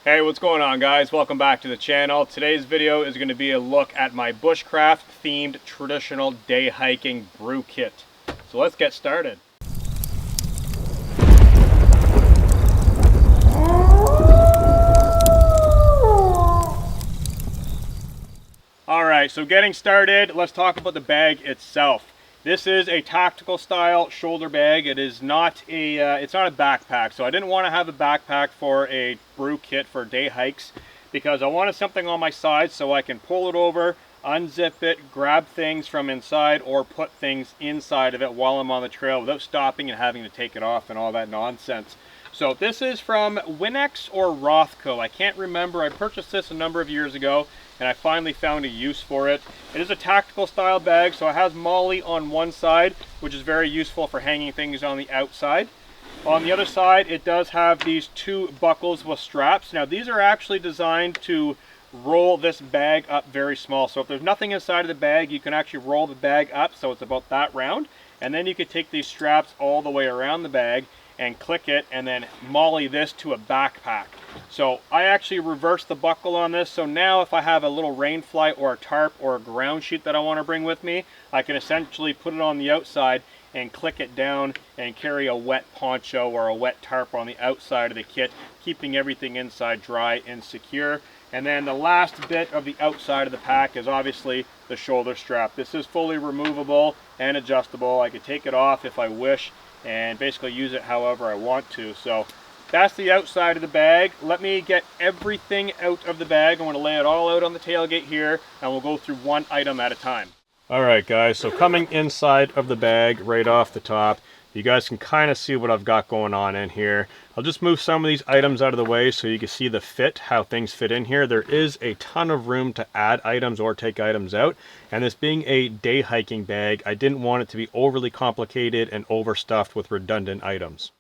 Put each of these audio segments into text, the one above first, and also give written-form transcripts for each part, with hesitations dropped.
Hey, what's going on, guys? Welcome back to the channel. Today's video is going to be a look at my bushcraft themed traditional day hiking brew kit. So let's get started. Alright, so getting started, let's talk about the bag itself. This is a tactical style shoulder bag. It is not it's not a backpack. So I didn't want to have a backpack for a brew kit for day hikes because I wanted something on my side so I can pull it over, unzip it, grab things from inside, or put things inside of it while I'm on the trail without stopping and having to take it off and all that nonsense. So this is from Winnex or Rothco. I can't remember. I purchased this a number of years ago and I finally found a use for it. It is a tactical style bag, so it has MOLLE on one side, which is very useful for hanging things on the outside. On the other side, it does have these two buckles with straps. Now these are actually designed to roll this bag up very small. So if there's nothing inside of the bag, you can actually roll the bag up so it's about that round. And then you can take these straps all the way around the bag and click it and then MOLLE this to a backpack. So I actually reversed the buckle on this, so now if I have a little rain fly or a tarp or a ground sheet that I want to bring with me, I can essentially put it on the outside and click it down and carry a wet poncho or a wet tarp on the outside of the kit, keeping everything inside dry and secure. And then the last bit of the outside of the pack is obviously the shoulder strap. This is fully removable and adjustable. I could take it off if I wish and basically use it however I want to. So that's the outside of the bag. Let me get everything out of the bag. I want to lay it all out on the tailgate here and we'll go through one item at a time. Alright guys, so coming inside of the bag right off the top, you guys can kind of see what I've got going on in here. I'll just move some of these items out of the way so you can see the fit, how things fit in here. There is a ton of room to add items or take items out. And this being a day hiking bag, I didn't want it to be overly complicated and overstuffed with redundant items.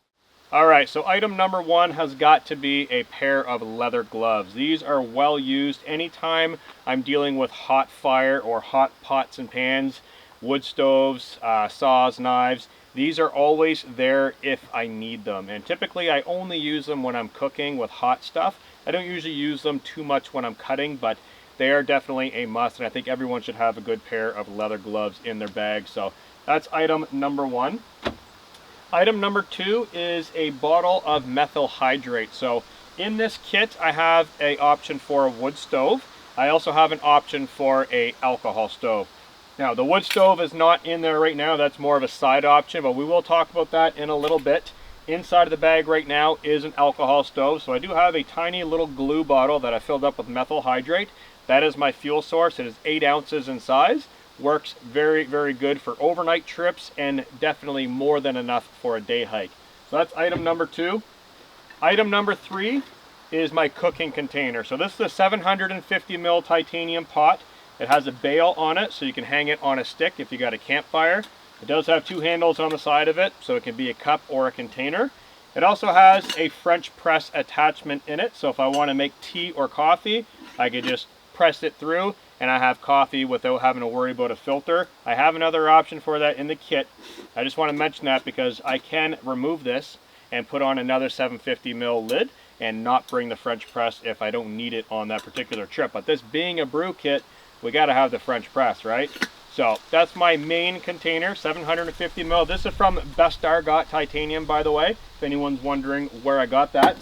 Alright, so item number one has got to be a pair of leather gloves. These are well used anytime I'm dealing with hot fire or hot pots and pans, wood stoves, saws, knives. These are always there if I need them, and typically I only use them when I'm cooking with hot stuff. I don't usually use them too much when I'm cutting, but they are definitely a must, and I think everyone should have a good pair of leather gloves in their bag. So that's item number one. Item number two is a bottle of methyl hydrate. So in this kit I have an option for a wood stove. I also have an option for a alcohol stove. Now, the wood stove is not in there right now. That's more of a side option, but we will talk about that in a little bit. Inside of the bag right now is an alcohol stove. So I do have a tiny little glue bottle that I filled up with methyl hydrate. That is my fuel source. It is 8 ounces in size. Works very, very good for overnight trips and definitely more than enough for a day hike. So that's item number two. Item number three is my cooking container. So this is a 750 ml titanium pot. It has a bail on it so you can hang it on a stick if you got a campfire. It does have two handles on the side of it, so it can be a cup or a container. It also has a French press attachment in it, so if I want to make tea or coffee, I could just press it through and I have coffee without having to worry about a filter. I have another option for that in the kit. I just want to mention that because I can remove this and put on another 750 ml lid and not bring the French press if I don't need it on that particular trip. But this being a brew kit, we got to have the French press, right? So that's my main container, 750 ml. This is from Best Argot Titanium, by the way, if anyone's wondering where I got that.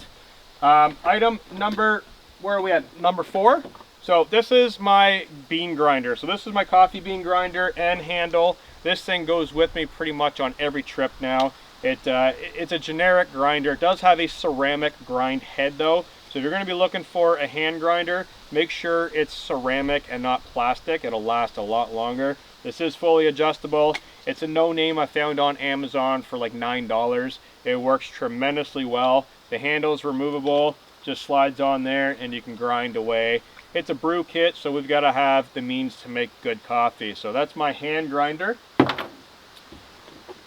Item number, where are we at? Number four. So this is my bean grinder. So this is my coffee bean grinder and handle. This thing goes with me pretty much on every trip now. It's a generic grinder. It does have a ceramic grind head though. So if you're going to be looking for a hand grinder, make sure it's ceramic and not plastic. It'll last a lot longer. This is fully adjustable. It's a no-name I found on Amazon for like $9. It works tremendously well. The handle's removable, just slides on there and you can grind away. It's a brew kit, so we've got to have the means to make good coffee. So that's my hand grinder.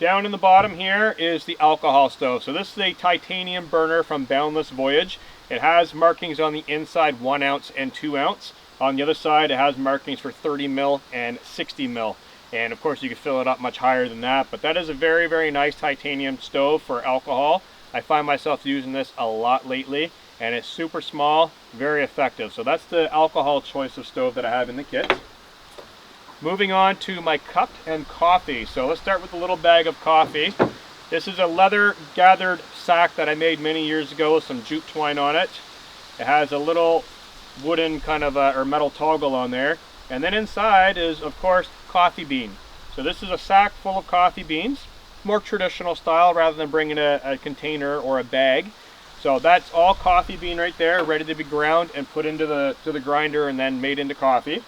Down in the bottom here is the alcohol stove. So this is a titanium burner from Boundless Voyage. It has markings on the inside 1 ounce and 2 ounce. On the other side it has markings for 30 mil and 60 mil. And of course you can fill it up much higher than that, but that is a very, very nice titanium stove for alcohol. I find myself using this a lot lately. and it's super small, very effective. So that's the alcohol choice of stove that I have in the kit. Moving on to my cup and coffee. So let's start with a little bag of coffee. This is a leather gathered sack that I made many years ago with some jute twine on it. It has a little wooden kind of or metal toggle on there. And then inside is, of course, coffee bean. So this is a sack full of coffee beans, more traditional style rather than bringing a container or a bag. So that's all coffee bean right there, ready to be ground and put into the grinder and then made into coffee.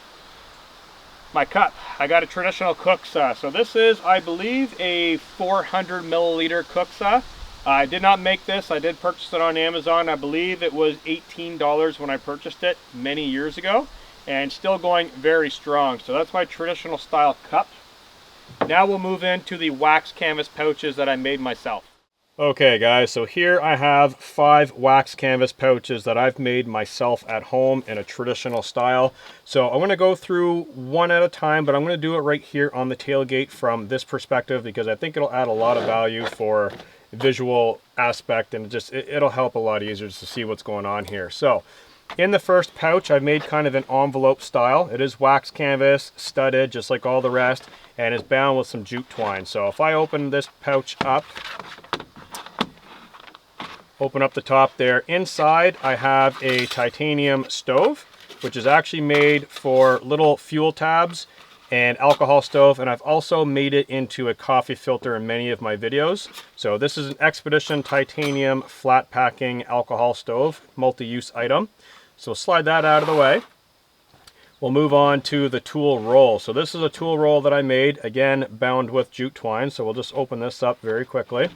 My cup, I got a traditional Cooksa. So this is, I believe, a 400 milliliter Cooksa. I did not make this. I did purchase it on Amazon. I believe it was $18 when I purchased it many years ago, and still going very strong. So that's my traditional style cup. Now we'll move into the wax canvas pouches that I made myself. Okay guys, so here I have 5 wax canvas pouches that I've made myself at home in a traditional style. So I'm going to go through one at a time, but I'm going to do it right here on the tailgate from this perspective because I think it'll add a lot of value for visual aspect, and it'll help a lot easier just to see what's going on here. So in the first pouch, I've made kind of an envelope style. It is wax canvas, studded, just like all the rest, and is bound with some jute twine. So if I open this pouch up, open up the top there, inside I have a titanium stove, which is actually made for little fuel tabs and alcohol stove, and I've also made it into a coffee filter in many of my videos. So this is an Expedition titanium flat packing alcohol stove, multi-use item. So slide that out of the way. We'll move on to the tool roll. So this is a tool roll that I made, again bound with jute twine. So we'll just open this up very quickly.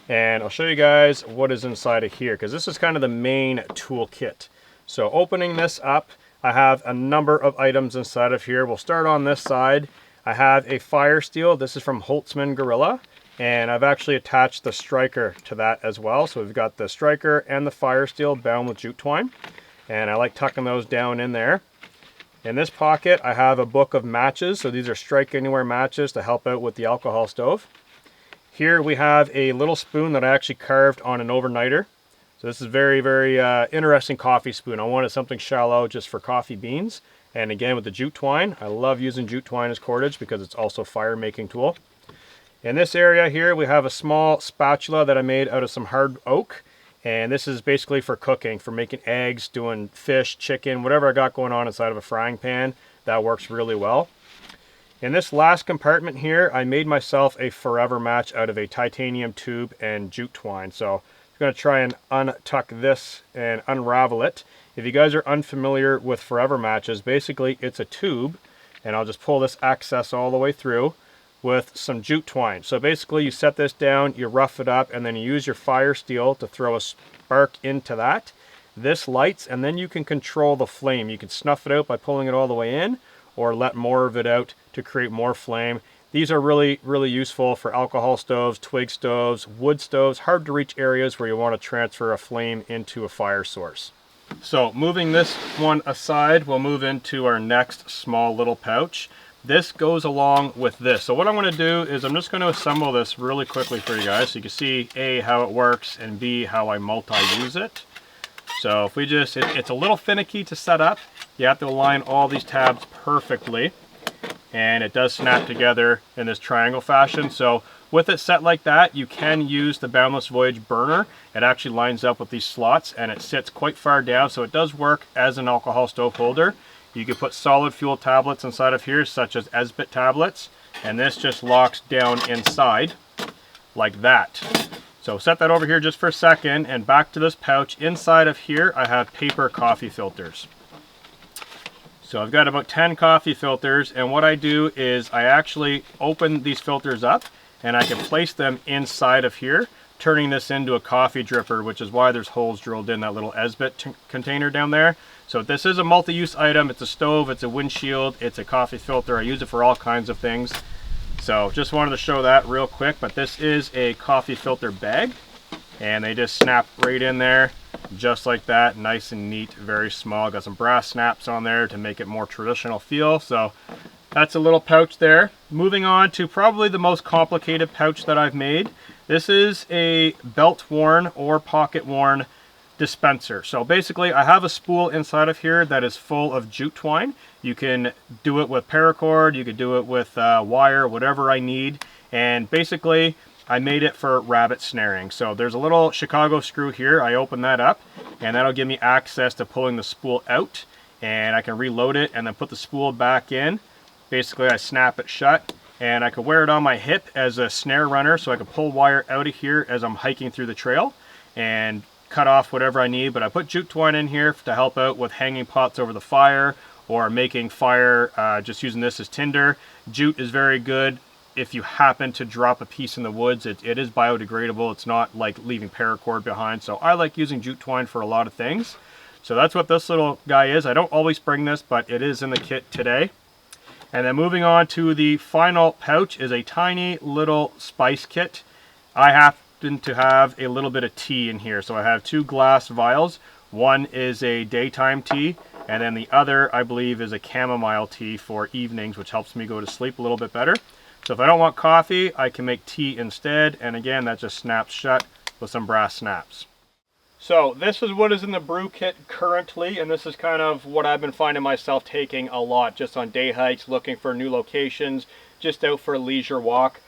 And I'll show you guys what is inside of here, because this is kind of the main tool kit. So opening this up, I have a number of items inside of here. We'll start on this side. I have a fire steel. This is from Holtzman Gorilla, and I've actually attached the striker to that as well. So we've got the striker and the fire steel bound with jute twine, and I like tucking those down in there. In this pocket, I have a book of matches. So these are strike anywhere matches to help out with the alcohol stove. Here we have a little spoon that I actually carved on an overnighter. So this is very, very interesting coffee spoon. I wanted something shallow just for coffee beans. And again, with the jute twine, I love using jute twine as cordage because it's also a fire making tool. In this area here, we have a small spatula that I made out of some hard oak. And this is basically for cooking, for making eggs, doing fish, chicken, whatever I got going on inside of a frying pan. That works really well. In this last compartment here, I made myself a forever match out of a titanium tube and jute twine. So I'm going to try and untuck this and unravel it. If you guys are unfamiliar with forever matches, basically it's a tube, and I'll just pull this excess all the way through with some jute twine. So basically you set this down, you rough it up, and then you use your fire steel to throw a spark into that. This lights, and then you can control the flame. You can snuff it out by pulling it all the way in, or let more of it out to create more flame. These are really, really useful for alcohol stoves, twig stoves, wood stoves, hard to reach areas where you want to transfer a flame into a fire source. So moving this one aside, we'll move into our next small little pouch. This goes along with this. So what I'm going to do is I'm just going to assemble this really quickly for you guys so you can see A, how it works, and B, how I multi-use it. So if we just, it's a little finicky to set up. You have to align all these tabs perfectly, and it does snap together in this triangle fashion. So with it set like that, you can use the Boundless Voyage burner. It actually lines up with these slots, and it sits quite far down, so it does work as an alcohol stove holder. You can put solid fuel tablets inside of here, such as Esbit tablets, and this just locks down inside like that. So set that over here just for a second, and back to this pouch. Inside of here, I have paper coffee filters. So I've got about 10 coffee filters, and what I do is I actually open these filters up, and I can place them inside of here, turning this into a coffee dripper, which is why there's holes drilled in that little Esbit container down there. So this is a multi-use item. It's a stove, it's a windshield, it's a coffee filter. I use it for all kinds of things. So just wanted to show that real quick, but this is a coffee filter bag, and they just snap right in there just like that, nice and neat, very small. Got some brass snaps on there to make it more traditional feel. So that's a little pouch there. Moving on to probably the most complicated pouch that I've made. This is a belt worn or pocket worn dispenser. So basically I have a spool inside of here that is full of jute twine. You can do it with paracord, you could do it with wire, whatever I need. And basically I made it for rabbit snaring. So there's a little Chicago screw here. I open that up and that'll give me access to pulling the spool out, and I can reload it and then put the spool back in. Basically I snap it shut, and I could wear it on my hip as a snare runner, so I could pull wire out of here as I'm hiking through the trail and cut off whatever I need. But I put jute twine in here to help out with hanging pots over the fire or making fire, just using this as tinder. Jute is very good if you happen to drop a piece in the woods. It is biodegradable. It's not like leaving paracord behind. So I like using jute twine for a lot of things. So that's what this little guy is. I don't always bring this, but it is in the kit today. And then moving on to the final pouch is a tiny little spice kit. I happen to have a little bit of tea in here. So I have 2 glass vials. One is a daytime tea, and then the other, I believe, is a chamomile tea for evenings, which helps me go to sleep a little bit better. So if I don't want coffee, I can make tea instead. And again, that just snaps shut with some brass snaps. So this is what is in the brew kit currently, and this is kind of what I've been finding myself taking a lot just on day hikes, looking for new locations, just out for a leisure walk.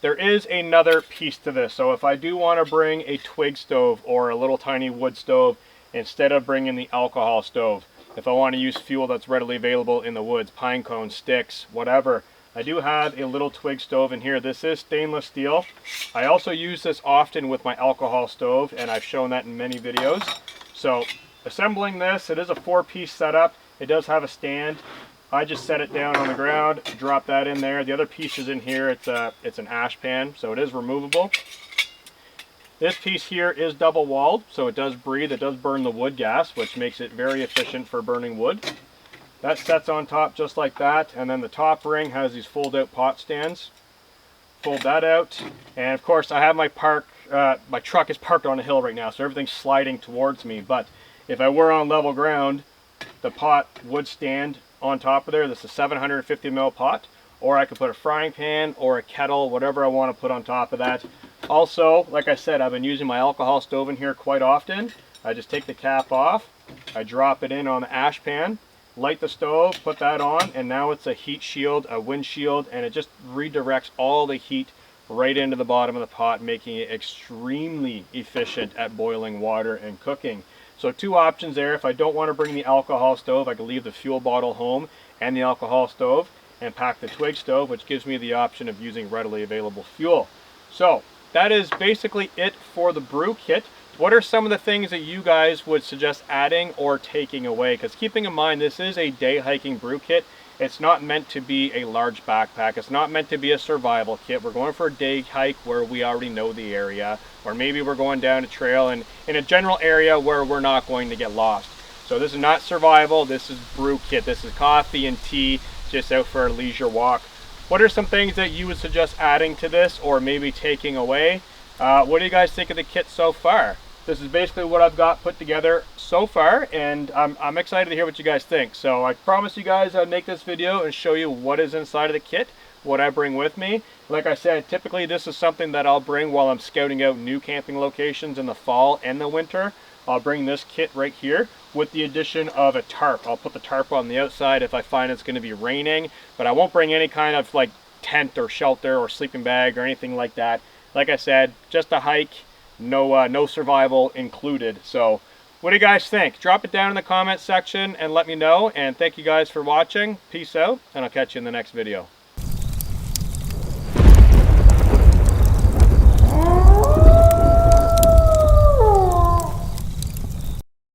There is another piece to this. So if I do want to bring a twig stove or a little tiny wood stove instead of bringing the alcohol stove, if I want to use fuel that's readily available in the woods, pine cones, sticks, whatever, I do have a little twig stove in here. This is stainless steel. I also use this often with my alcohol stove, and I've shown that in many videos. So assembling this, it is a 4-piece setup. It does have a stand. I just set it down on the ground, drop that in there. The other piece is in here. It's an ash pan, so it is removable. This piece here is double walled, so it does breathe. It does burn the wood gas, which makes it very efficient for burning wood. That sets on top just like that, and then the top ring has these fold out pot stands. Fold that out, and of course I have my truck is parked on a hill right now, so everything's sliding towards me. But if I were on level ground, the pot would stand on top of there. This is a 750 ml pot, or I could put a frying pan or a kettle, whatever I want to put on top of that. Also, like I said, I've been using my alcohol stove in here quite often. I just take the cap off, I drop it in on the ash pan, light the stove, put that on, and now it's a heat shield, a wind shield, and it just redirects all the heat right into the bottom of the pot, making it extremely efficient at boiling water and cooking. So 2 options there. If I don't want to bring the alcohol stove, I can leave the fuel bottle home and the alcohol stove and pack the twig stove, which gives me the option of using readily available fuel. So that is basically it for the brew kit. What are some of the things that you guys would suggest adding or taking away? Because keeping in mind, this is a day hiking brew kit. It's not meant to be a large backpack. It's not meant to be a survival kit. We're going for a day hike where we already know the area, or maybe we're going down a trail and in a general area where we're not going to get lost. So this is not survival. This is brew kit. This is coffee and tea, just out for a leisure walk. What are some things that you would suggest adding to this or maybe taking away? What do you guys think of the kit so far? This is basically what I've got put together so far, and I'm excited to hear what you guys think. So I promise you guys I'd make this video and show you what is inside of the kit, what I bring with me. Like I said, typically this is something that I'll bring while I'm scouting out new camping locations in the fall and the winter. I'll bring this kit right here with the addition of a tarp. I'll put the tarp on the outside if I find it's going to be raining, but I won't bring any kind of like tent or shelter or sleeping bag or anything like that. Like I said, just a hike. No survival included. So what do you guys think? Drop it down in the comments section and let me know. And thank you guys for watching. Peace out, and I'll catch you in the next video.